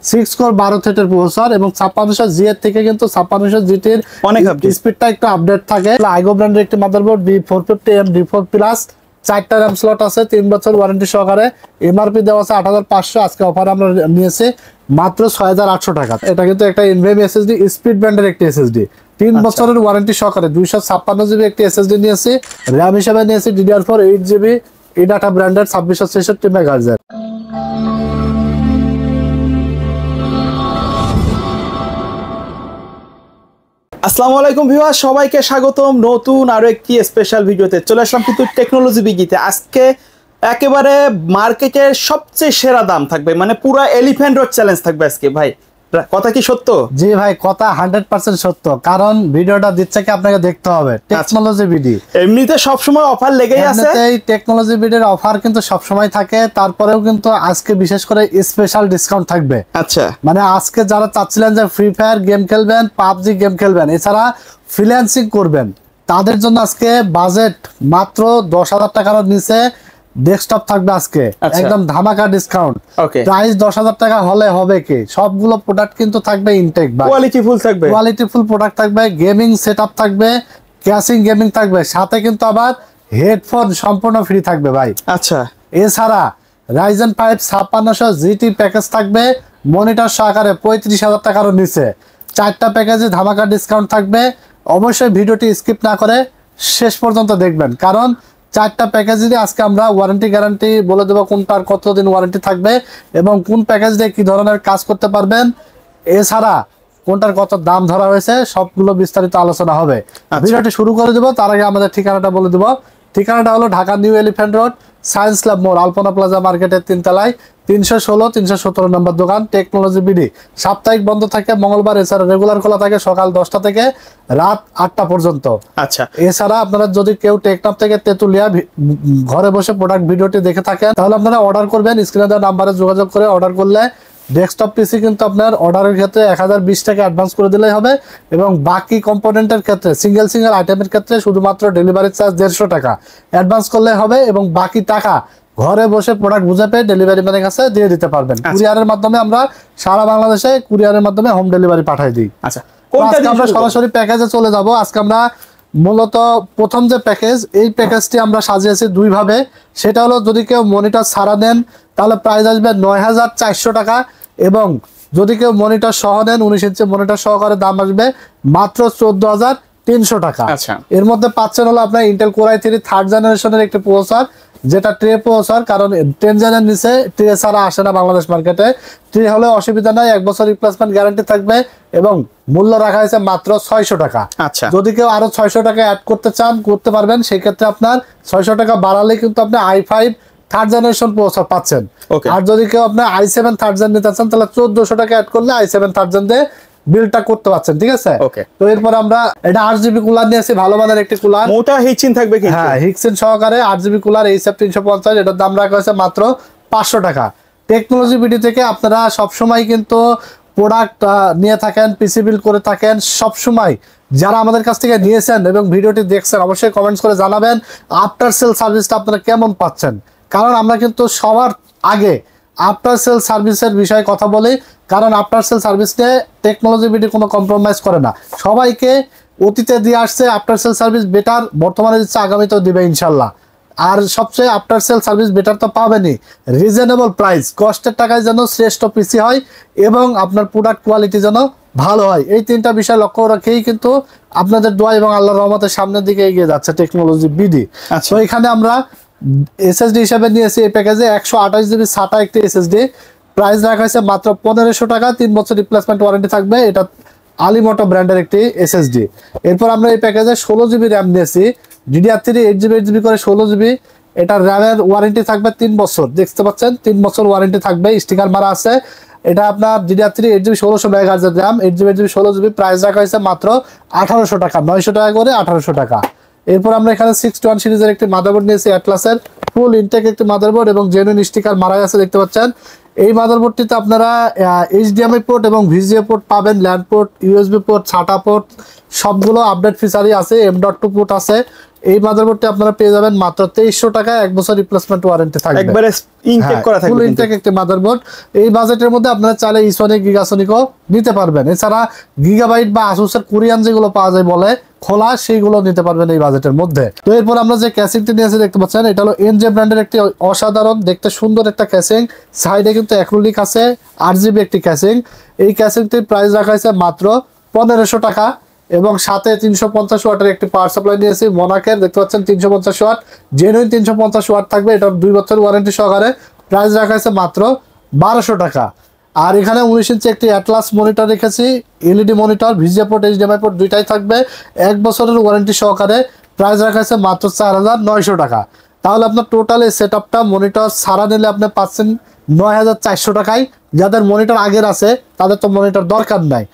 6 core 12 থ্রেডের processor এবং 5600G এর থেকে কিন্তু 5600GT এর অনেক স্পিডটা একটু আপডেট থাকে। আইগো ব্র্যান্ডের একটি মাদারবোর্ড B450M D4 প্লাস, 4টা RAM স্লট আছে, 3 বছর ওয়ারেন্টি সহকারে। এমআরপি দেওয়া আছে 8500, আজকে অফার আমরা নিয়েছি মাত্র 6800 টাকা। এটা কিন্তু একটা NVMe SSD স্পিড ব্র্যান্ডের একটি SSD, 3 বছরের ওয়ারেন্টি সহকারে। 256GB একটি SSD নিয়েছি, RAM হিসেবে নিয়েছি DDR4 8GB এডাটা ব্র্যান্ডের 2663 MHz এর। আসসালামু আলাইকুম ভিউয়ার, সবাইকে স্বাগতম নতুন আরো একটি স্পেশাল ভিডিওতে। চলে আসলাম কিন্তু টেকনোলজি বিগিতে। আজকে একেবারে মার্কেটের সবচেয়ে সেরা দাম থাকবে, মানে পুরো এলিফ্যান্ট রোড চ্যালেঞ্জ থাকবে আজকে। ভাই কথা কি সত্য? জি ভাই, কথা 100% সত্য, কারণ ভিডিওটা দিচ্ছে কি আপনাকে দেখতে হবে। টেকনোলজি বিডি এমনিতে সবসময় অফার লেগেই আছে, এই টেকনোলজি বিডির অফার কিন্তু সবসময় থাকে। তারপরেও কিন্তু আজকে বিশেষ করে স্পেশাল ডিসকাউন্ট থাকবে। আচ্ছা, মানে আজকে যারা চাচ্ছিলেন যে ফ্রি ফায়ার গেম খেলবেন, পাবজি গেম খেলবেন, এছাড়া ফ্রিল্যান্সিং করবেন, তাদের জন্য আজকে বাজেট মাত্র 10,000 টাকার নিচে ডেস্কটপ থাকবে আজকে, একদম ধামাকা ডিসকাউন্ট। প্রাইস 10,000 টাকা হলে হবে কি, সবগুলো প্রোডাক্ট কিন্তু থাকবে ইনটেক বা কোয়ালিটিফুল থাকবে, কোয়ালিটিফুল প্রোডাক্ট থাকবে, গেমিং সেটআপ থাকবে, ক্যাশিং গেমিং থাকবে, সাথে কিন্তু আবার হেডফোন সম্পূর্ণ ফ্রি থাকবে ভাই। আচ্ছা, এছাড়া Ryzen 5 5600GT প্যাকেজ থাকবে, মনিটর সহকারে 35,000 টাকার নিচে। 4টা প্যাকেজে ধামাকা ডিসকাউন্ট থাকবে। অবশ্যই ভিডিওটি স্কিপ না করে শেষ পর্যন্ত দেখবেন, কারণ 4টা প্যাকেজে আজকে আমরা ওয়ারেন্টি গ্যারান্টি বলে দেবো, কোনটার কতদিন ওয়ারেন্টি থাকবে এবং কোন প্যাকেজ দিয়ে কি ধরনের কাজ করতে পারবেন, এছাড়া কোনটার কত দাম ধরা হয়েছে, সবগুলো বিস্তারিত আলোচনা হবে। ভিডিওটি শুরু করে দেবো, তার আগে আমাদের ঠিকানাটা বলে দেবো। ঠিকানাটা হলো Dhaka new elephant road, science lab মোড়, আলপনা প্লাজা মার্কেটের 3 তলায়, 316-317 নম্বর দোকান, টেকনোলজি বিডি। সাপ্তাহিক বন্ধ থাকে মঙ্গলবার, এছাড়া রেগুলার খোলা থাকে সকাল 10টা থেকে রাত 8টা পর্যন্ত। আচ্ছা, এছাড়া আপনারা যদি কেউ টেকনাফ থেকে তেতুলিয়া ঘরে বসে প্রোডাক্ট ভিডিওটি দেখে থাকেন, তাহলে আপনারা অর্ডার করবেন। স্ক্রিনে দেওয়া নাম্বারে যোগাযোগ করে অর্ডার করলে ডেস্কটপ পিসি কিন্তু আপনার অর্ডারের ক্ষেত্রে 1020 টাকা অ্যাডভান্স করে দিলেই হবে, এবং বাকি কম্পোনেন্টের ক্ষেত্রে সিঙ্গেল আইটেমের ক্ষেত্রে শুধুমাত্র ডেলিভারি চার্জ 150 টাকা অ্যাডভান্স করলে হবে, এবং বাকি টাকা ঘরে বসে প্রোডাক্ট বুঝে পেয়ে ডেলিভারি ম্যানের কাছে দিয়ে দিতে পারবেন। কুরিয়ারের মাধ্যমে আমরা সারা বাংলাদেশে কুরিয়ারের মাধ্যমে হোম ডেলিভারি পাঠিয়ে দিই। আচ্ছা, আজকে আমরা সরাসরি প্যাকেজে চলে যাব। আজকে আমরা মূলত প্রথম যে প্যাকেজ, এই প্যাকেজটি আমরা সাজিয়েছি দুই ভাবে। সেটা হলো, যদি কেউ মনিটর ছাড়া নেন তাহলে প্রাইস আসবে 9,400 টাকা, এবং যদি কেউ মনিটর সহ নেন 19 ইঞ্চি মনিটর সহকারে দাম আসবে মাত্র 14,300 টাকা। এর মধ্যে পাচ্ছেন হলো আপনার ইন্টেল কোর i3 থার্ড জেনারেশনের একটি প্রসেসর, যেটা ট্রে প্রসেসর, কারণ 10 জেনের নিচে ট্রে ছাড়া আসে না বাংলাদেশ মার্কেটে। ট্রে হলে অসুবিধা নাই, 1 বছর রিপ্লেসমেন্ট গ্যারান্টি থাকবে, এবং মূল্য রাখা হয়েছে মাত্র 600 টাকা। আচ্ছা, যদি কেউ আরো 600 টাকা অ্যাড করতে চান করতে পারবেন, সেই ক্ষেত্রে আপনার 600 টাকা বাড়ালে কিন্তু আপনি i5 থার্ড জেনারেশন প্রসেসর পাচ্ছেন। আর যদি কেউ আপনার i7 থার্ড জেন নিতে চান, তাহলে 1400 টাকা অ্যাড করলে i7 থার্ড জেন দিয়ে বিলটা করতে পারছেন। ঠিক আছে, তো এরপর আমরা এটা 8GB কুলার নিয়েছি, ভালো মানের একটি কুলার, মোটা হিটসিন থাকবে কিন্তু, হ্যাঁ হিটসিন সহকারে 8GB কুলার HF 350, এটার দাম রাখা হয়েছে মাত্র 500 টাকা। টেকনোলজি বিডি থেকে আপনারা সবসময় কিন্তু প্রোডাক্ট নিয়ে থাকেন, পিসি বিল্ড করে থাকেন। সবসময় যারা আমাদের কাছ থেকে নিয়েছেন এবং ভিডিওটি দেখছেন, অবশ্যই কমেন্টস করে জানাবেন আফটার সেল সার্ভিসটা আপনারা কেমন পাচ্ছেন, কারণ আমরা কিন্তু সবার আগে আফটার সেল সার্ভিসের বিষয়ে কথা বলি, কারণ আফটার সেল সার্ভিস নিয়ে টেকনোলজি বিডি কোনো কম্প্রোমাইজ করে না। সবাইকে অতীতে দিয়ে আসছে আফটার সেল সার্ভিস বেটার, বর্তমানে দিচ্ছে, আগামীতেও দিবে ইনশাল্লাহ। আর সবচেয়ে আফটার সেল সার্ভিস বেটার তো পাবেনই, রিজনেবল প্রাইস, কষ্টের টাকায় যেন শ্রেষ্ঠ পিসি হয় এবং আপনার প্রোডাক্ট কোয়ালিটি যেন ভালো হয়। এই 3টা বিষয় লক্ষ্য রেখেই কিন্তু আপনাদের দোয়া এবং আল্লাহর রহমতের সামনের দিকে এগিয়ে যাচ্ছে টেকনোলজি বিডি। তো এখানে আমরা এসএসডি হিসেবে নিয়েছি এই প্যাকেজে 128GB SATA একটি এসএসডি, প্রাইস রাখা হয়েছে মাত্র 1500 টাকা, 3 বছর রিপ্লেসমেন্ট ওয়ারেন্টি থাকবে। এটা আলিমোটো ব্র্যান্ডের একটি এসএসডি। এরপর আমরা এই প্যাকেজে 16GB র্যাম নিয়েছি, DDR3 8GB করে 16GB। এটা র্যামের ওয়ারেন্টি থাকবে 3 বছর, দেখতে পাচ্ছেন 3 বছর ওয়ারেন্টি থাকবে, স্টিকার মারা আছে। এটা আপনার DDR3 8GB 1600 MHz RAM, 8GB 16GB, price রাখা হয়েছে মাত্র 1800 টাকা, 900 টাকা করে 1800 টাকা। এরপর আমরা এখানে 61 সিরিজের একটি মাদারবোর্ড নিয়েছি, অ্যাটলাসের ফুল ইনটেক একটি মাদারবোর্ড, এবং জেনুইন স্টিকার মারা আছে, দেখতে পাচ্ছেন। এই মাদারবোর্ডটিতে আপনারা HDMI পোর্ট এবং VGA পোর্ট পাবেন, land port, USB port, SATA port, সবগুলো আপডেট ফিচারই আছে। M.2 পোর্ট আছে, এই মাদারবোর্ডটি আপনারা পেয়ে যাবেন মাত্র 2300 টাকায়, 1 বছর রিপ্লেসমেন্ট ওয়ারেন্টি থাকবে, একবারে ইনটেক করা থাকবে, ফুল ইনটেক একটি মাদারবোর্ড। এই বাজেটের মধ্যে আপনারা চাইলে ইসোনিক গিগাসোনিকও নিতে পারবেন। এছাড়া গিগাবাইট বা আসুসের কোরিয়ান যেগুলো পাওয়া যায় বলে খোলা, সেইগুলো নিতে পারবেন এই বাজেটের মধ্যে। তো এরপর আমরা যে ক্যাসিংটি নিয়েছি দেখতে পাচ্ছেন, এটা হলো এনজে ব্র্যান্ডের একটি অসাধারণ দেখতে সুন্দর একটা ক্যাসিং। সাইডে কিন্তু অ্যাক্রিলিক আছে, RGB একটি ক্যাসিং। এই ক্যাসিংটির প্রাইস রাখা হয়েছে মাত্র 1500 টাকা এবং সাথে 350 ওয়াটের একটি পাওয়ার সাপ্লাই নিয়েছি মোনাকের, দেখতে পাচ্ছেন 350 ওয়াট, জেনুইন 350 ওয়াট থাকবে। এটা 2 বছর ওয়ারেন্টি সহকারে, প্রাইস রাখা হয়েছে মাত্র 1200 টাকা। আর এখানে 19 ইঞ্চি একটি অ্যাটলাস মনিটর রেখেছি, LED monitor, VGA port, HDMI port দুইটাই থাকবে, 1 বছরের ওয়ারেন্টি সহকারে, প্রাইস রাখা হয়েছে মাত্র 4900 টাকা। তাহলে আপনার টোটাল এই সেটআপটা মনিটর ছাড়া নিলে আপনি পাচ্ছেন 9400 টাকায়। যাদের মনিটর আগের আছে তাদের তো মনিটর দরকার নাই,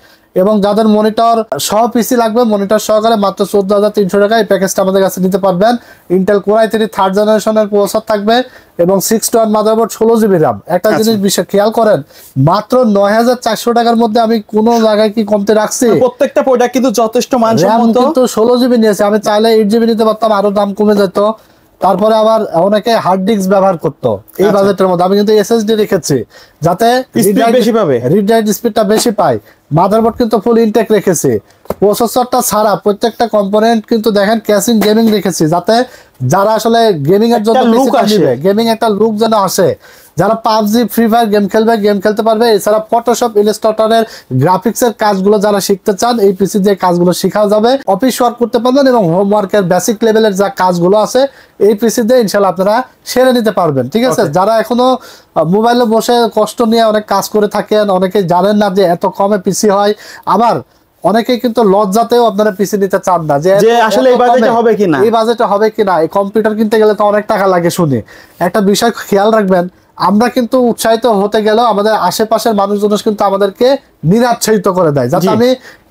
এবং যাদের মনিটর সহ পিসি লাগবে মনিটর সহকারে মাত্র 14300 টাকা এই প্যাকেজটা আমাদের কাছে নিতে পারবেন। ইন্টেল কোর i3 থার্ড জেনারেশনের প্রসেসর থাকবে এবং 6-1 মাদারবোর্ড, 16GB RAM। একটা জিনিস বিষয় খেয়াল করেন, মাত্র 9400 টাকার মধ্যে আমি কোনো জায়গায় কি কমতে রাখছি? প্রত্যেকটা প্রোডাক্ট কিন্তু যথেষ্ট মানসম্মত। কিন্তু 16GB নিয়েছে, আমি চাইলে 8GB নিতে পারতাম, আরো দাম কমে যেত। তারপরে আবার অনেকে হার্ড ডিস্ক ব্যবহার করতো এই বাজেটের মধ্যে, আমি কিন্তু SSD রেখেছি যাতে রিড রাইট স্পিডটা বেশি পায়। মাদারবোর্ড কিন্তু ফুল ইনটেক রেখেছি, প্রসেসরটা ছাড়া প্রত্যেকটা কম্পোনেন্ট কিন্তু দেখেন ক্যাসিং গেমিং রেখেছি, যাতে যারা আসলে গেমিং এর জন্য গেমিং একটা লুক যেন আসে, যারা পাবজি ফ্রি ফায়ার গেম খেলবে, গেম খেলতে পারবে। এছাড়া ফটোশপ ইলাস্ট্রেটরের গ্রাফিক্সের কাজগুলো যারা শিখতে চান এই পিসি দিয়ে কাজগুলো শেখা যাবে, অফিস ওয়ার্ক করতে পারবেন এবং হোমওয়ার্কের বেসিক লেভেলের যা কাজগুলো আছে এই পিসি দিয়ে ইনশাআল্লাহ আপনারা সেরে নিতে পারবেন। ঠিক আছে, যারা এখনো মোবাইলে বসে কষ্ট নিয়ে অনেক কাজ করে থাকেন, অনেকে জানেন না যে এত কমে পিসি হয়, আবার অনেকেই কিন্তু লজ্জাতেও আপনারা পিসি নিতে চান না যে আসলে এই বাজেটে হবে কিনা, এই কম্পিউটার কিনতে গেলে তো অনেক টাকা লাগে। শুনে একটা বিষয় খেয়াল রাখবেন, আমরা কিন্তু উৎসাহিত হতে গেলেও আমাদের আশেপাশের মানুষজন কিন্তু আমাদেরকে নিরাচ্ছাদিত করে দেয়, যাতে আমি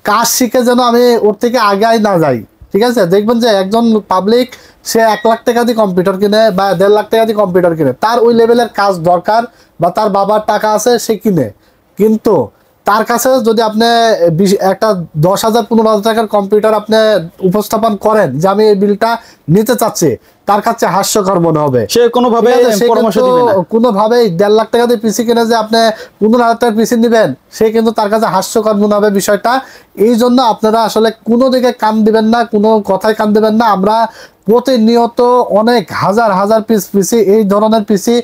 কাজ শিখে যেন আমি ওর থেকে আগাই না যাই। ঠিক আছে, দেখবেন যে একজন পাবলিক সে 1 লাখ টাকা দিয়ে কম্পিউটার কিনে বা 1.5 লাখ টাকা দিয়ে কম্পিউটার কিনে, তার ওই লেভেলের কাজ দরকার বা তার বাবার টাকা আছে সে কিনে, কিন্তু তার কাছে যদি আপনি একটা 10,000-15,000 টাকার কম্পিউটার আপনি উপস্থাপন করেন যে আমি এই বিলটা নিতে চাচ্ছি, তার কাছে হাস্যকর মনে হবে। সে কোনোভাবে পরামর্শ দিবে না, কোনোভাবেই 1.5 লাখ টাকা দিয়ে পিসি কিনে যে আপনি 15,000 টাকার পিসি নেবেন, সে কিন্তু তার কাছে হাস্যকর মনে হবে বিষয়টা। এই জন্য আপনারা আসলে কোনো দিকে কান দিবেন না, কোনো কথায় কান দিবেন না। আমরা প্রতিনিয়ত অনেক হাজার পিসি এই ধরনের পিসি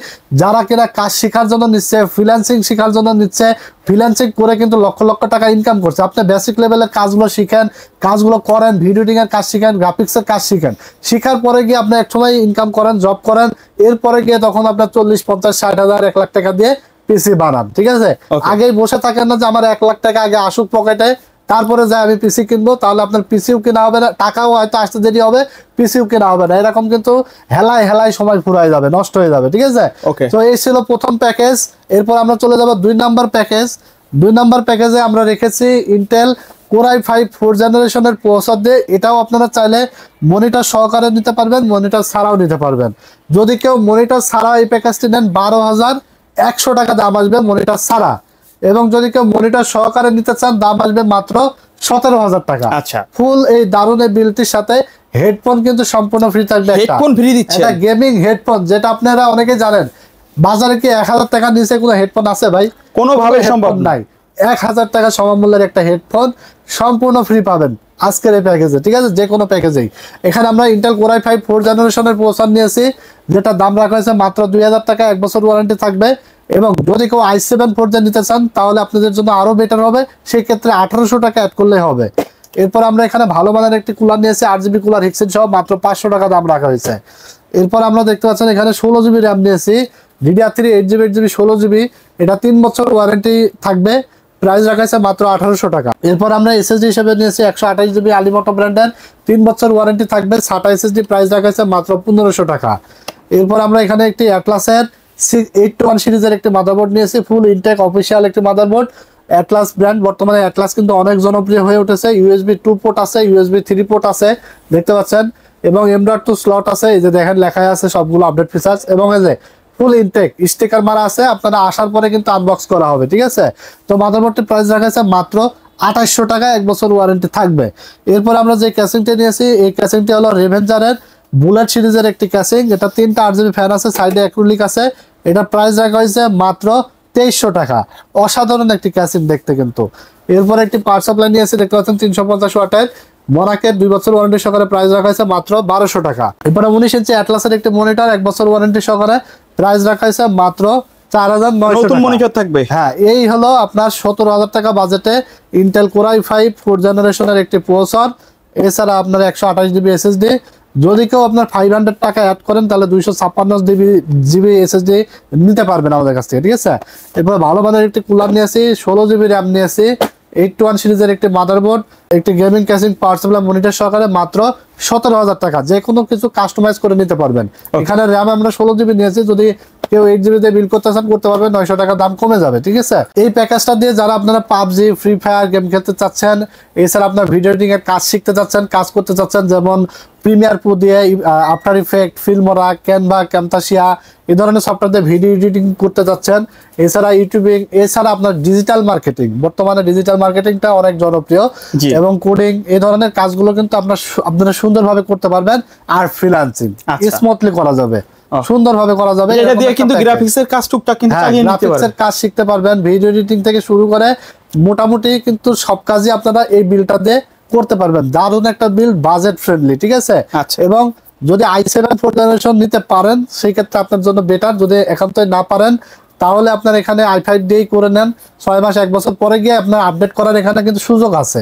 যারা কিনা কাজ শেখার জন্য নিচ্ছে, ফ্রিল্যান্সিং শেখার জন্য নিচ্ছে, ফ্রিল্যান্সিং করে কিন্তু লক্ষ লক্ষ টাকা ইনকাম করছে। আপনি বেসিক লেভেলের কাজগুলো শিখেন, কাজগুলো করেন, ভিডিও এডিটিং এর কাজ শিখেন, গ্রাফিক্সের কাজ শিখেন, শিখার পরে গিয়ে আপনি এক সময় ইনকাম করেন, জব করেন, এরপরে গিয়ে তখন আপনার 40, 50, 60,000, 1 লাখ টাকা দিয়ে পিসি বানান। ঠিক আছে, আগেই বসে থাকেন না যে আমার 1 লাখ টাকা আগে আসুক পকেটে, তারপরে যাই আমি পিসি কিনবো, তাহলে আপনার পিসিও কেনা হবে না, টাকাও হয়তো আসতে দেরি হবে, পিসিও কেনা হবে না। এরকম কিন্তু হেলায় সময় ফুরাই যাবে, নষ্ট হয়ে যাবে। ঠিক আছে, তো এই ছিল প্রথম প্যাকেজ। এরপর আমরা চলে যাবো 2 নাম্বার প্যাকেজ। 2 নাম্বার প্যাকেজে আমরা রেখেছি ইন্টেল কোর i5 4th জেনারেশনের প্রসেসর দিয়ে। এটাও আপনারা চাইলে মনিটর সহকারে নিতে পারবেন, মনিটর ছাড়াও নিতে পারবেন। যদি কেউ মনিটর ছাড়া এই প্যাকেজটি নেন 12,100 টাকা দাম আসবে মনিটর ছাড়া, এবং যদি কেউ মনিটর সহকারে নিতে চান দাম আসবে মাত্র 17,000 টাকা। আচ্ছা, ফুল এই দারুণ এই বিলটির সাথে হেডফোন কিন্তু সম্পূর্ণ ফ্রি থাকবে। হেডফোন ফ্রি দিচ্ছে, এটা গেমিং হেডফোন, যেটা আপনারা অনেকে জানেন। বাজারে কি 1000 টাকা নিচে কোনো হেডফোন আছে ভাই? কোনোভাবে সম্ভব নাই। 1000 টাকা সমমূল্যের একটা হেডফোন সম্পূর্ণ ফ্রি পাবেন আজকের এই প্যাকেজে। ঠিক আছে, যে কোনো প্যাকেজেই। এখানে আমরা ইন্টেল কোর i5 4th জেনারেশনের প্রসেসর নিয়েছি, যেটা দাম রাখা হয়েছে মাত্র 2000 টাকা, 1 বছর ওয়ারেন্টি থাকবে। এবং যদি কেউ i7 4th নিতে চান তাহলে আপনাদের জন্য আরো বেটার হবে, সেই ক্ষেত্রে 1800 টাকা অ্যাড করলে হবে। এরপর আমরা এখানে ভালো মানের একটি কুলার নিয়েছি, 8GB কুলার হিক্সেন সহ, মাত্র 500 টাকা দাম রাখা হয়েছে। এরপর আমরা দেখতে পাচ্ছেন এখানে 16GB র্যাম নিয়েছি, DDR3 8GB 16GB, এটা 3 বছর ওয়ারেন্টি থাকবে, প্রাইস রাখা হয়েছে মাত্র 1800 টাকা। এরপর আমরা SSD হিসেবে নিয়েছি 128GB আলিমোটো ব্র্যান্ডের, 3 বছর ওয়ারেন্টি থাকবে, SATA SSD, প্রাইস রাখা হয়েছে মাত্র 1500 টাকা। এরপর আমরা এখানে একটি অ্যাটলাসের 821 সিরিজের একটি মাদারবোর্ড নিয়েছি, ফুল ইনটেক অফিসিয়াল একটি মাদারবোর্ড, অ্যাটলাস ব্র্যান্ড। বর্তমানে অ্যাটলাস কিন্তু অনেক জনপ্রিয় হয়ে উঠেছে। USB 2 পোর্ট আছে, USB 3 পোর্ট আছে, দেখতে পাচ্ছেন, এবং M.2 স্লট আছে। এই যে দেখেন লেখা আছে সবগুলো আপডেট ফিচার্স, এবং এই যে ফুল ইনটেক স্টিকার মারা আছে, আপনারা আসার পরে কিন্তু আনবক্স করা হবে। ঠিক আছে, তো মাদারবোর্ডটির প্রাইস রাখা আছে মাত্র 2800 টাকা 1 বছর ওয়ারেন্টি থাকবে। এরপর আমরা যে ক্যাসিংটা নিয়েছি এই ক্যাসিংটা হলো রেভেঞ্জারের বুলেট সিরিজের একটি ক্যাসিং। এটা 3টা RGB ফ্যান আছে, সাইডে অ্যাক্রিলিক আছে। এটা প্রাইস রাখা হয়েছে মাত্র 2300 টাকা। অসাধারণ একটি ক্যাসিং দেখতে কিন্তু। এরপর একটি পাওয়ার সাপ্লাই নিয়েছি, দেখতে পাচ্ছেন 350 ওয়াটের মনাকের 2 বছর ওয়ারেন্টি সহকারে প্রাইস রাখা হয়েছে মাত্র 1200 টাকা। এরপরে 19 ইঞ্চি অ্যাটলাসের একটি মনিটর 1 বছর ওয়ারেন্টি সহকারে প্রাইস রাখা হয়েছে মাত্র 4900 নতুন টাকা। মনিটর থাকবে। হ্যাঁ, এই হলো আপনার 17000 টাকা বাজেটে ইন্টেল কোর i5 4th জেনারেশনের একটি প্রসেসর। এছাড়া আপনার 128 জিবি এসএসডি। যদি কেউ আপনার 500 টাকা অ্যাড করেন তাহলে 256 জিবি এসএসডি নিতে পারবেন আমাদের কাছ থেকে, ঠিক আছে। এরপর ভালো মানের একটি কুলার নিয়েছি, 16 জিবি র্যাম নিয়েছি, 821 সিরিজের একটি মাদারবোর্ড, একটি gaming casing, power supply, monitor সহকারে মাত্র 17000 টাকা। যে কোনো কিছু কাস্টমাইজ করে নিতে পারবেন। এখানে র্যাম আমরা 16 জিবি নিয়েছি, যদি কেউ 8 জিবি দিয়ে বিল করতে চান করতে পারবেন, 900 টাকা দাম কমে যাবে, ঠিক আছে। এই প্যাকেজটা দিয়ে যারা আপনারা পাবজি, ফ্রি ফায়ার গেম খেলতে চাচ্ছেন, এছাড়া আপনার ভিডিও এডিটিং এর কাজ শিখতে চাচ্ছেন, কাজ করতে চাচ্ছেন, যেমন প্রিমিয়ার প্রো দিয়ে, আফটার ইফেক্ট, ফিল্মোরা, ক্যানভা, ক্যামতাসিয়া এই ধরনের সফটওয়্যার দিয়ে ভিডিও এডিটিং করতে চাচ্ছেন, এছাড়া ইউটিউবিং, এছাড়া আপনার ডিজিটাল মার্কেটিং, বর্তমানে ডিজিটাল মার্কেটিংটা অনেক জনপ্রিয়, এবং কোডিং এই ধরনের কাজগুলো কিন্তু আপনারা সুন্দরভাবে করতে পারবেন। আর ফ্রিল্যান্সিং স্মুথলি করা যাবে, সুন্দরভাবে করা যাবে। এটা দিয়ে কিন্তু গ্রাফিক্সের কাজ টুকটাক কিন্তু চালিয়ে নিতে পারবেন, গ্রাফিক্সের কাজ শিখতে পারবেন, ভিডিও এডিটিং থেকে শুরু করে মোটামুটি কিন্তু সব কাজই আপনারা এই বিলটা দিয়ে করতে পারবেন। দারুণ একটা বিল, বাজেট ফ্রেন্ডলি, ঠিক আছে। এবং যদি i7 4th জেনারেশন নিতে পারেন সেই ক্ষেত্রে আপনার জন্য বেটার। যদি একান্তই না পারেন তাহলে আপনার এখানে i5 দিয়েই করে নেন। 6 মাস 1 বছর পরে গিয়ে আপনার আপডেট করার এখানে কিন্তু সুযোগ আছে,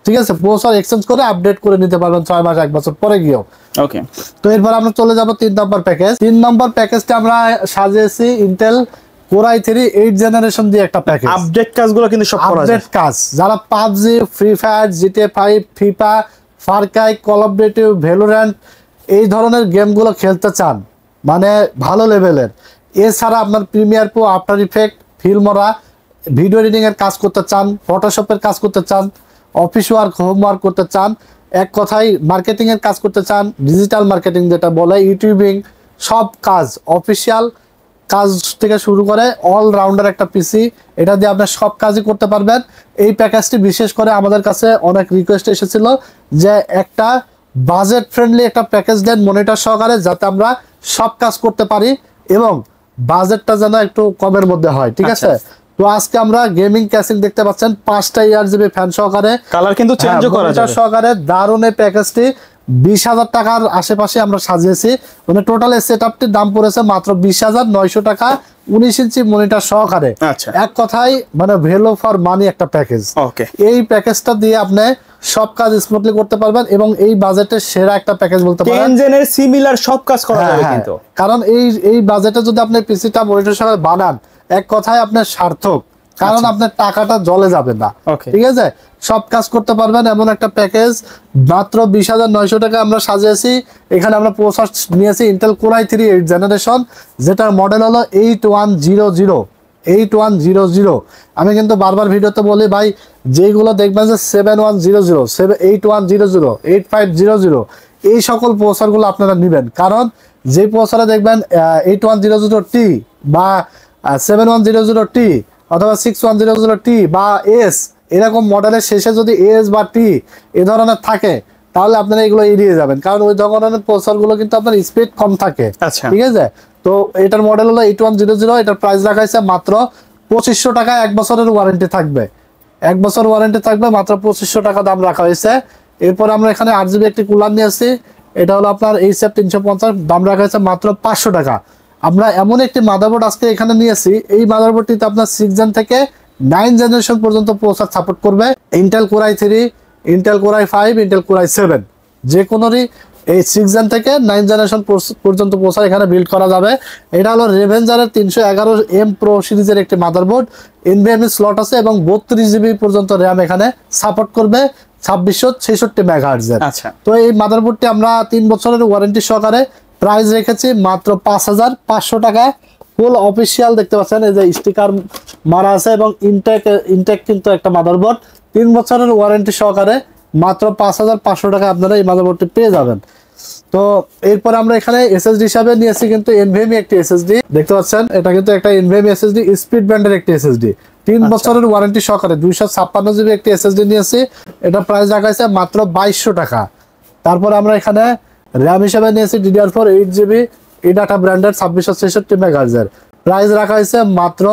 ঠিক আছে। প্রসেসর এক্সচেঞ্জ করে আপডেট করে নিতে পারবেন 6 মাস 1 বছর পরে গিয়েও। ওকে, তো এরপর আমরা চলে যাব 3 নম্বর প্যাকেজ। 3 নম্বর প্যাকেজটা আমরা সাজিয়েছি Intel core i3 8th generation দিয়ে একটা প্যাকেজ। আপডেট কাজগুলো কিন্তু সব করা যায়। আপডেট কাজ যারা PUBG, free fire, GTA 5, FIFA, Far Cry, call of duty, Valorant এই ধরনের গেমগুলো খেলতে চান, মানে ভালো লেভেলের, এছাড়া আপনার Premiere Pro, after effect, Filmora, video editing এর কাজ করতে চান, ফটোশপের কাজ করতে চান, অফিস ওয়ার্ক, হোম ওয়ার্ক করতে চান, এক কথায় মার্কেটিং এর কাজ করতে চান, ডিজিটাল মার্কেটিং যেটা বলে, ইউটিউবিং, সব কাজ, অফিসিয়াল কাজ থেকে শুরু করে অলরাউন্ডার একটা পিসি, এটা দিয়ে আপনি সব কাজই করতে পারবেন। এই প্যাকেজটি বিশেষ করে আমাদের কাছে অনেক রিকোয়েস্ট এসেছিল যে একটা বাজেট ফ্রেন্ডলি একটা প্যাকেজ দেন মনিটর সহকারে, যাতে আমরা সব কাজ করতে পারি এবং বাজেটটা যেন একটু কমের মধ্যে হয়, ঠিক আছে। তো আজকে আমরা গেমিং ক্যাসিং দেখতে পাচ্ছেন 5টা আরজিবি ফ্যান সহকারে, কালার কিন্তু চেঞ্জও করা যাবে, সহকারে দারুণ এই প্যাকেজটি 20,000 টাকার আশেপাশে আমরা সাজিয়েছি। মানে টোটাল সেটআপটির দাম পড়েছে মাত্র 20,900 টাকা 19 ইঞ্চি মনিটর সহকারে। এক কথায় মানে ভ্যালু ফর মানি একটা প্যাকেজ। এই প্যাকেজটা দিয়ে আপনি সব কাজ স্মুথলি করতে পারবেন এবং এই বাজেটের সেরা একটা প্যাকেজ বলতে পারেন। 10 জেনের সিমিলার সব কাজ করা যাবে কিন্তু, কারণ এই বাজেটে যদি আপনি পিসিটা মনিটর সহকারে বানান এক কথায় আপনার সার্থক, কারণ আপনার টাকাটা জলে যাবে না, ঠিক আছে। সব কাজ করতে পারবেন এমন একটা প্যাকেজ মাত্র 20,900 টাকা আমরা সাজিয়েছি। এখানে আমরা প্রসেসর নিয়েছি Intel core i3 8th generation, যেটার মডেল হলো 8100। আমি কিন্তু বারবার ভিডিওতে বলি ভাই, যেগুলো দেখবেন যে 7100, 8100, 8500 এই সকল প্রসেসরগুলো আপনারা নেবেন, কারণ যে প্রসেসরে দেখবেন 8100T বা 7100T অথবা 6100T বা এস এরকম মডেলের শেষে যদি এস বা টি এ ধরনের থাকে তাহলে আপনারা এগুলো এড়িয়ে যাবেন, কারণ ওই ধরনের প্রসেসরগুলো কিন্তু আপনার স্পিড কম থাকে, ঠিক আছে। তো এটার মডেল হলো 8100, এটার প্রাইস রাখা হয়েছে মাত্র 2500 টাকা। 1 বছরের ওয়ারেন্টি থাকবে, 1 বছর ওয়ারেন্টি থাকবে, মাত্র 2500 টাকা দাম রাখা হয়েছে। এরপর আমরা এখানে 8GB একটি কুলার নিয়ে আসছি, এটা হলো আপনার HF 350, দাম রাখা হয়েছে মাত্র 500 টাকা। আমরা এমন একটি মাদারবোর্ড আজকে এখানে নিয়েছি, এই মাদারবোর্ডটিতে আপনার 6 জেন থেকে 9 জেনারেশন পর্যন্ত প্রসেসর সাপোর্ট করবে। Intel core i3, Intel core i5, Intel core i7 যে কোনোরই এই 6 জেন থেকে 9 জেনারেশন পর্যন্ত প্রসেসর এখানে বিল্ড করা যাবে। এটা হলো রেভেঞ্জারের 311M প্রো সিরিজের একটি মাদারবোর্ড, NVMe স্লট আছে এবং 32GB পর্যন্ত র্যাম এখানে সাপোর্ট করবে 2666 মেগাহার্টজ এর। তো এই মাদারবোর্ডটি আমরা 3 বছরের ওয়ারেন্টি সহকারে প্রাইস রেখেছি মাত্র 5500 টাকা। ফুল অফিসিয়াল দেখতে পাচ্ছেন, এই যে স্টিকার মারা আছে এবং ইনটেক কিন্তু একটা মাদারবোর্ড 3 বছরের ওয়ারেন্টি সহকারে মাত্র 5500 টাকা আপনারা এই মাদারবোর্ডটি পেয়ে যাবেন। তো এরপর আমরা এখানে এসএসডি হিসাবে নিয়েছি কিন্তু NVMe একটি এসএসডি দেখতে পাচ্ছেন, এটা কিন্তু একটা NVMe এসএসডি, স্পিড ব্যান্ডের একটি এসএসডি 3 বছরের ওয়ারেন্টি সহকারে 256 জিবি একটি এসএসডি নিয়েছি, এটা প্রাইস রাখা হয়েছে মাত্র 2200 টাকা। তারপর আমরা এখানে র্যাম হিসেবে নিয়েছি DDR4 8GB এডাটা ব্র্যান্ডের 2666 মেগাহার্টজের, প্রাইস রাখা হয়েছে মাত্র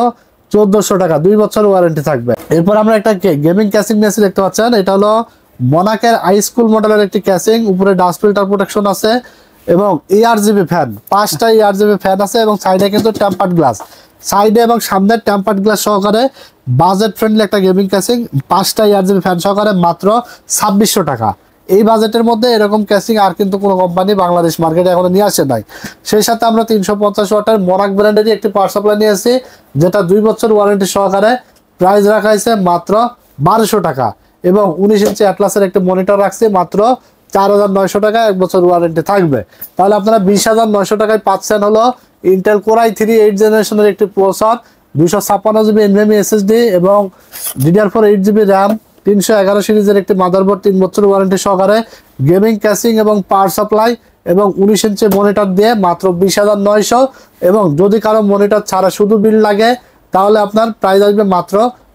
1400 টাকা, 2 বছর ওয়ারেন্টি থাকবে। এরপর আমরা একটা গেমিং ক্যাসিং নিয়েছি, দেখতে পাচ্ছেন এটা হলো মনাকের হাই স্কুল মডেলের একটি ক্যাসিং, উপরে ডাস্ট ফিল্টার প্রোটেকশন আছে এবং ARGB ফ্যান, 5টা ARGB ফ্যান আছে এবং সাইডে কিন্তু টেম্পার্ড গ্লাস, সাইডে এবং সামনে টেম্পার্ড গ্লাস সহকারে বাজেট ফ্রেন্ডলি একটা গেমিং ক্যাসিং, 5টা ARGB ফ্যান সহকারে মাত্র 2600 টাকা। এই বাজেটের মধ্যে এরকম ক্যাসিং আর কিন্তু কোনো কোম্পানি বাংলাদেশ মার্কেটে এখনো নিয়ে আসে নাই। সেই সাথে আমরা 350 ওয়াটের মনাক ব্র্যান্ডেরই একটি পাওয়ার সাপ্লাই নিয়েছি, যেটা 2 বছর ওয়ারেন্টি সহকারে, প্রাইস রাখা হয়েছে মাত্র 1200 টাকা এবং 19 ইঞ্চি অ্যাটলাসের একটি মনিটর রাখছি মাত্র 4900 টাকা, 1 বছর ওয়ারেন্টি থাকবে। তাহলে আপনারা 20900 টাকায় পাচ্ছেন হলো ইন্টেল কোর i3 8 জেনারেশনের একটি প্রসেসর, 256 জিবি NVMe SSD এবং DDR4 8GB র্যাম, 311 সিরিজের একটি মাদারবোর্ড, 3 বছর ওয়ারেন্টি সহকারে, গেমিং ক্যাসিং এবং পাওয়ার সাপ্লাই এবং 19 ইঞ্চি মনিটর দিয়ে মাত্র 20900। এবং যদি কারো মনিটর ছাড়া শুধু বিল লাগে তাহলে আপনার প্রাইস আসবে মাত্র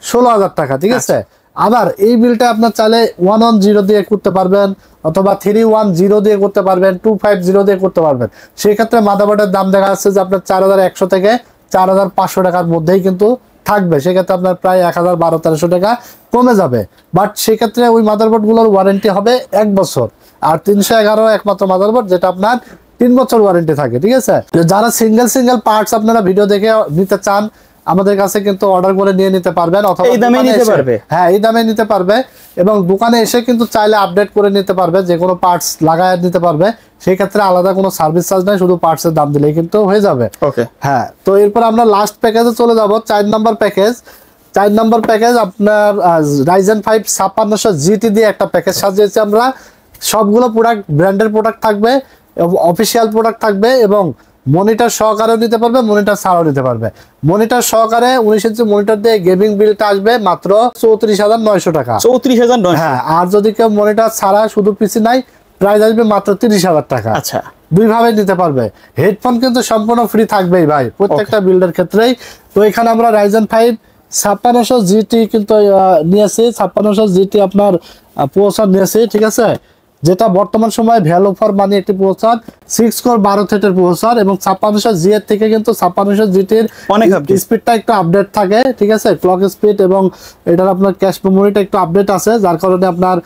16000 টাকা, ঠিক আছে। আবার এই বিলটা আপনার চাইলে 110 দিয়ে করতে পারবেন অথবা 310 দিয়ে করতে পারবেন, 250 দিয়ে করতে পারবেন। সেই ক্ষেত্রে মাদারবোর্ডের দাম দেখা যাচ্ছে যে আপনার 4100 থেকে 4500 টাকার মধ্যেই কিন্তু থাকবে, সেক্ষেত্রে আপনার প্রায় 1012-1300 টাকা কমে যাবে। বাট সেক্ষেত্রে ওই মাদারবোর্ডগুলোর ওয়ারেন্টি হবে 1 বছর, আর 311 একমাত্র মাদারবোর্ড যেটা আপনার 3 বছর ওয়ারেন্টি থাকে, ঠিক আছে। যারা সিঙ্গেল পার্টস আপনারা ভিডিও দেখে নিতে চান আমাদের কাছে কিন্তু অর্ডার করে নিয়ে নিতে পারবেন, অথবা এই দামে নিতে পারবে। হ্যাঁ, এই দামে নিতে পারবে এবং দোকানে এসে কিন্তু চাইলে আপডেট করে নিতে পারবে, যে কোনো পার্টস লাগায় নিতে পারবে। সেই ক্ষেত্রে আলাদা কোনো সার্ভিস চার্জ নাই, শুধু পার্টসের দাম দিলেই কিন্তু হয়ে যাবে। ওকে, হ্যাঁ। তো এরপর আমরা লাস্ট প্যাকেজে চলে যাব, 4 নম্বর প্যাকেজ। 4 নম্বর প্যাকেজ আপনার Ryzen 5 5600 GT দিয়ে একটা প্যাকেজ সাজিয়েছি আমরা। সবগুলো প্রোডাক্ট ব্র্যান্ডের প্রোডাক্ট থাকবে, অফিসিয়াল প্রোডাক্ট থাকবে এবং মনিটর সহকারেও নিতে পারবে, মনিটর ছাড়াও নিতে পারবে। মনিটর সহকারে 19 ইঞ্চি মনিটর দিয়ে গেমিং বিলটা আসবে মাত্র 34900 টাকা। 34900? হ্যাঁ, আর যদি কেউ মনিটর ছাড়া শুধু পিসি নাই, প্রাইস আসবে মাত্র 30000 টাকা। আচ্ছা, দুইভাবে নিতে পারবে। হেডফোন কিন্তু সম্পূর্ণ ফ্রি থাকবেই ভাই প্রত্যেকটা বিল্ডের ক্ষেত্রেই। তো এখানে আমরা Ryzen 5 5600 GT কিন্তু নিয়েছি, 5600 GT আপনার প্রসেসর নিয়েছি, ঠিক আছে, যেটা বর্তমান সময়ে ভ্যালু ফর মানি একটি প্রসেসর, 6 কোর 12 থ্রেডের প্রসেসর এবং 5600 G এর থেকে কিন্তু 5600 GT এর অনেক স্পিডটা একটু আপডেট থাকে, ঠিক আছে, ক্লক স্পিড এবং এটার আপনার ক্যাশ মেমোরিটা একটু আপডেট আছে, যার কারণে আপনার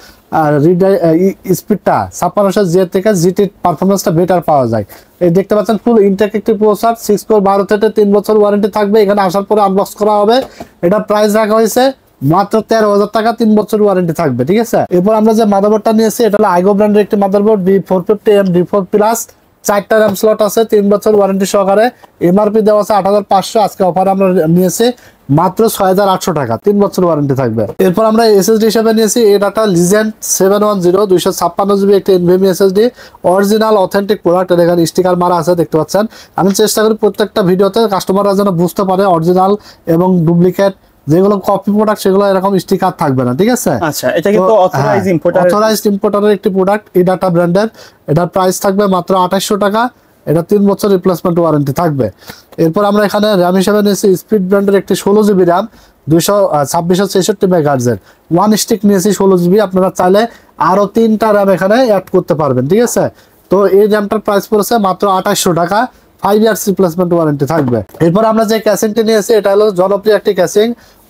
স্পিডটা 5600 G এর থেকে GT পারফরমেন্সটা বেটার পাওয়া যায়। এই দেখতে পাচ্ছেন ফুল ইনটেক একটি প্রসেসর, 6 কোর 12 থ্রেডের 3 বছর ওয়ারেন্টি থাকবে। এখানে আসার পরে আনবক্স করা হবে, এটা প্রাইস রাখা হয়েছে মাত্র 13000 টাকা, 3 বছর ওয়ারেন্টি থাকবে, ঠিক আছে। এরপর আমরা যে মাদারবোর্ডটা নিয়েছি এটা হলো আইগো ব্র্যান্ডের একটি মাদারবোর্ড, B450M D4 প্লাস, 4টা RAM স্লট আছে, 3 বছর ওয়ারেন্টি সহকারে। MRP দেওয়া আছে 8500, আজকে অফার আমরা নিয়েছি মাত্র 6800 টাকা, 3 বছর ওয়ারেন্টি থাকবে। এরপর আমরা SSD হিসেবে নিয়েছি এডাটা Legend 710 256 জিবি একটি NVMe SSD, original authentic product. এখানে স্টিকার মারা আছে, দেখতে পাচ্ছেন। আমি চেষ্টা করি প্রত্যেকটা ভিডিওতে কাস্টমাররা যেন বুঝতে পারে অরিজিনাল এবং ডুপ্লিকেট, যেগুলো কপি প্রোডাক্ট সেগুলো এরকম স্টিকার থাকবে না, ঠিক আছে। আচ্ছা, এটা কিন্তু অথরাইজড ইম্পোর্টারের একটি প্রোডাক্ট, এডাটা ব্র্যান্ডের। এটার প্রাইস থাকবে মাত্র 2800 টাকা, এটা 3 বছর রিপ্লেসমেন্ট ওয়ারেন্টি থাকবে। এরপর আমরা এখানে র্যাম হিসেবে নিয়েছি স্পিড ব্র্যান্ডের একটি 16 জিবি র্যাম, 2666 মেগাহার্টজের, 1 স্টিক নিয়েছি 16 জিবি। আপনারা চাইলে আরো 3টা র্যাম এখানে অ্যাড করতে পারবেন, ঠিক আছে। তো এই র্যামটার প্রাইস পড়েছে মাত্র 2800 টাকা, 5 ইয়ার্স রিপ্লেসমেন্ট ওয়ারেন্টি থাকবে। এরপর আমরা যে ক্যাসিংটি নিয়েছি এটা হলো জনপ্রিয় একটি ক্যাসিং,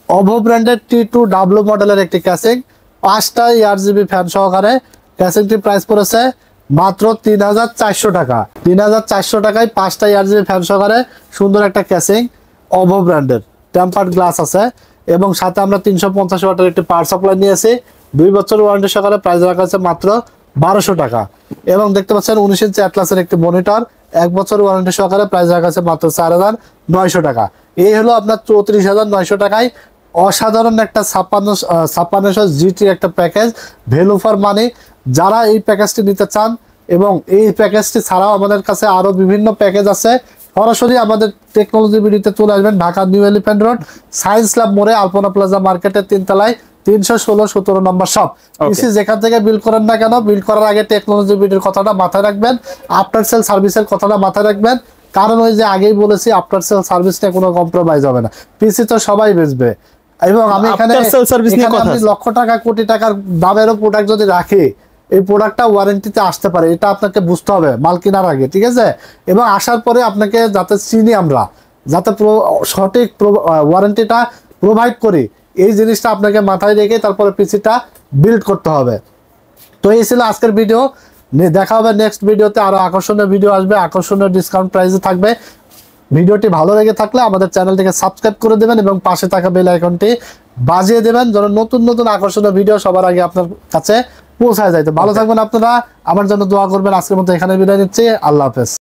OVO ব্র্যান্ডের T2W মডেলের একটি ক্যাসিং, 5টা ARGB ফ্যান সহকারে। ক্যাসিংটির প্রাইস পড়েছে মাত্র 3400 টাকা, 3400 টাকায় 5টা ARGB ফ্যান সহকারে সুন্দর একটা ক্যাসিং, OVO ব্র্যান্ডের, টেম্পার্ড গ্লাস আছে এবং সাথে আমরা 350 ওয়াটের একটি পাওয়ার সাপ্লাই নিয়েছি, 2 বছর ওয়ারেন্টি সহকারে। প্রাইস রাখা আছে মাত্র 1200 টাকা এবং দেখতে পাচ্ছেন 19 ইঞ্চি অ্যাটলাসের একটি মনিটর, 1 বছর ওয়ারেন্টি সহকারে। প্রাইস রাখা আছে মাত্র 4900 টাকা। এই হলো আপনার 34900 টাকায় অসাধারণ একটা 5600 GT একটা প্যাকেজ, ভ্যালু ফর মানি। যারা এই প্যাকেজটি নিতে চান এবং এই প্যাকেজটি ছাড়াও আমাদের কাছে আরো বিভিন্ন প্যাকেজ আছে, সরাসরি আমাদের টেকনোলজি ভিডিওতে চলে আসবেন, Dhaka new elephant road science lab মোড়ে আলপনা প্লাজা মার্কেটের 3 তলায় 316-17 নম্বর শপ। পিসি যেখান থেকে বিল করেন না কেন, বিল করার আগে টেকনোলজি ভিডিওর কথাটা মাথায় রাখবেন, আফটার সেল সার্ভিসের কথাটা মাথায় রাখবেন। কারণ ওই যে আগেই বলেছি, আফটার সেল সার্ভিস নিয়ে কোনো কম্প্রোমাইজ হবে না। পিসি তো সবাই বেচবে, এবং আমি এখানে After sale service নিয়ে কথা আমি আছে। লক্ষ টাকা কোটি টাকার দামেরও প্রোডাক্ট যদি রাখি, এই প্রোডাক্টটা ওয়ারেন্টিতে আসতে পারে, এটা আপনাকে বুঝতে হবে মাল কেনার আগে, ঠিক আছে? এবং আসার পরে আপনাকে যাতে চিনি আমরা, যাতে সঠিক ওয়ারেন্টিটা প্রোভাইড করি, এই জিনিসটা আপনাকে মাথায় রেখে তারপরে পিসিটা বিল্ড করতে হবে। তো এই ছিল আজকের ভিডিও। দেখা হবে নেক্সট ভিডিওতে, আরো আকর্ষণীয় ভিডিও আসবে, আকর্ষণীয় ডিসকাউন্ট প্রাইসে থাকবে। ভিডিওটি ভালো লেগে থাকলে আমাদের চ্যানেলটিকে সাবস্ক্রাইব করে দেবেন এবং পাশে থাকা বেল আইকনটি বাজিয়ে দেবেন, যেন নতুন নতুন আকর্ষণীয় ভিডিও সবার আগে আপনার কাছে পৌঁছায় যায়। তো ভালো থাকবেন আপনারা, আমার জন্য দোয়া করবেন। আজকের মতো এখানে বিদায় নিচ্ছি, আল্লাহ হাফেজ।